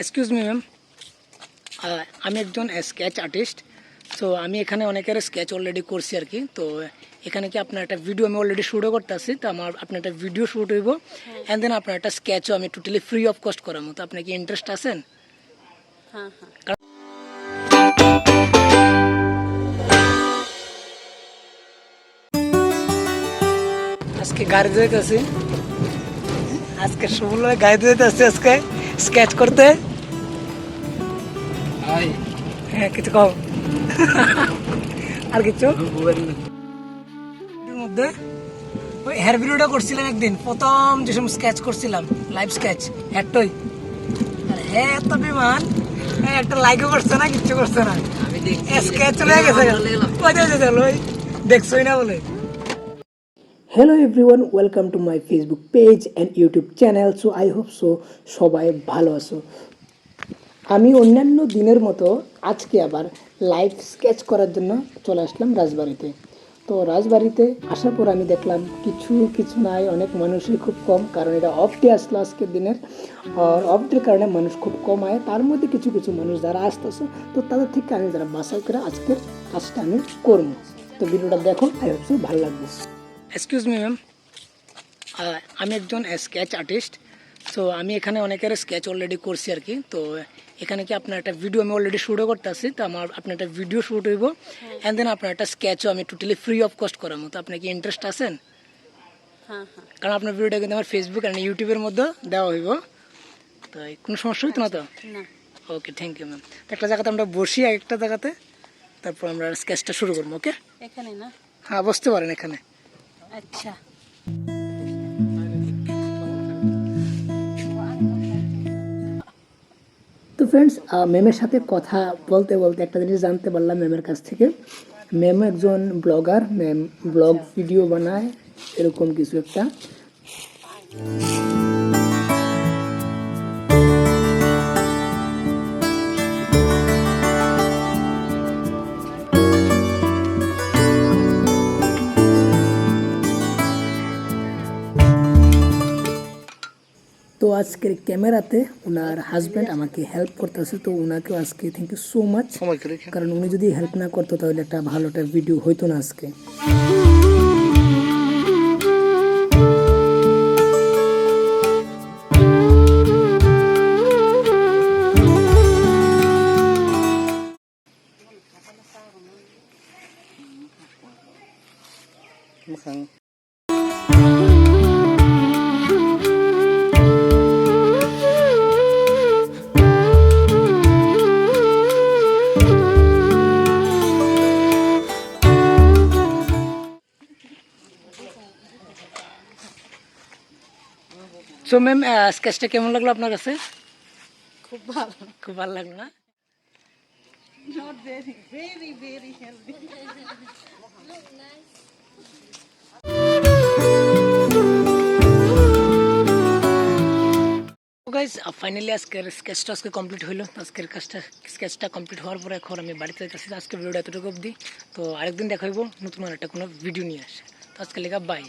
Excuse me ma'am, আমি একজন sketch artist. So আমি এখানে অনেকের স্কেচ অলরেডি করছি আর কি। তো এখানে কি আপনার একটা ভিডিও আমি অলরেডি শুটও করতে আসছি, তো আমার আপনার একটা ভিডিও শুট হইব অ্যান্ড দেন আপনার একটা স্কেচও আমি টোটালি ফ্রি অফ কস্ট করাবো। তো আপনি কি ইন্টারেস্ট আছেন? হ্যাঁ হ্যাঁ। আজকে গাড়ি ধুইতে আছি, আজকে সবুল গাড়ি ধুইতে আসছি আজকে স্কেচ করতে। হ্যাঁ, কিছু কম আর কিছু মধ্যে ওই হেয়ার ভিডিওটা করছিলাম একদিন, প্রথম যে সময় স্কেচ করছিলাম লাইভ স্কেচ হেয়ারটই। আর হ্যাঁ এত বিমান, একটা লাইকও করছে না, কিচ্ছু করছে না, স্কেচ চলে গেছে। দেখছোই না বলে। Hello everyone, welcome to my Facebook page and YouTube channel. So I hope so সবাই ভালো আছো। আমি অন্যান্য দিনের মতো আজকে আবার লাইভ স্কেচ করার জন্য চলে আসলাম রাজবাড়িতে। তো রাজবাড়িতে আসার পর আমি দেখলাম কিছু নাই, অনেক মানুষই খুব কম, কারণ এটা অফ ডে আসলো আজকের দিনের। আর অফ ডের কারণে মানুষ খুব কম আয়, তার মধ্যে কিছু মানুষ যারা আসতেছে, তো তাদের থেকে আমি যারা বাছাই করে আজকের কাজটা আমি করবো। তো ভিডিওটা দেখো, আই হোপ সো ভালো লাগবে। এক্সকিউজ মি ম্যাম, আমি একজন স্কেচ আর্টিস্ট। সো আমি এখানে অনেকের স্কেচ অলরেডি করছি আর কি। তো এখানে কি আপনার একটা ভিডিও আমি অলরেডি শুটও করতে আসছি, তো আমার আপনার একটা ভিডিও শুট হইব অ্যান্ড দেন আপনার একটা স্কেচও আমি টোটালি ফ্রি অফ কস্ট করাবো। তো আপনি কি ইন্টারেস্ট আছেন? হ্যাঁ হ্যাঁ। কারণ আপনার ভিডিওটা কিন্তু আমার ফেসবুক অ্যান্ড ইউটিউবের মধ্যে দেওয়া হইব, তো কোনো সমস্যা হইতো না তো? না। ওকে, থ্যাংক ইউ ম্যাম। তো একটা জায়গাতে আমরা বসি, একটা জায়গাতে, তারপর আমরা স্কেচটা শুরু করবো। ওকে, এখানে না? হ্যাঁ বসতে পারেন এখানে। আচ্ছা। তো ফ্রেন্ডস, ম্যামের সাথে কথা বলতে বলতে একটা জিনিস জানতে পারলাম ম্যামের কাছ থেকে। ম্যাম একজন ব্লগার, ম্যাম ব্লগ ভিডিও বানায়, এরকম কিছু একটা। তো আজকের ক্যামেরাতে ওনার হাজব্যান্ড আমাকে হেল্প করতেছে, তো ওনাকেও আজকে থ্যাংক ইউ সো মাচ, কারণ উনি যদি হেল্প না করতো তাহলে একটা ভালো একটা ভিডিও হইতো না আজকে। সো ম্যাম, স্কেচটা কেমন লাগলো আপনার কাছে? খুব ভালো। খুব ভালো লাগলো না? Not very, very, very healthy. Guys, finally আজকের স্কেচটা আজকে কমপ্লিট হইলো। আজকের কাজটা স্কেচটা কমপ্লিট হওয়ার পরে এখন আমি বাড়িতে যাচ্ছি। আজকে ভিডিওটা এতটুকু অবধি, তো আরেকদিন দেখা হইব নতুন একটা কোনো ভিডিও নিয়ে আসে। তো আজকে লেখা বাই।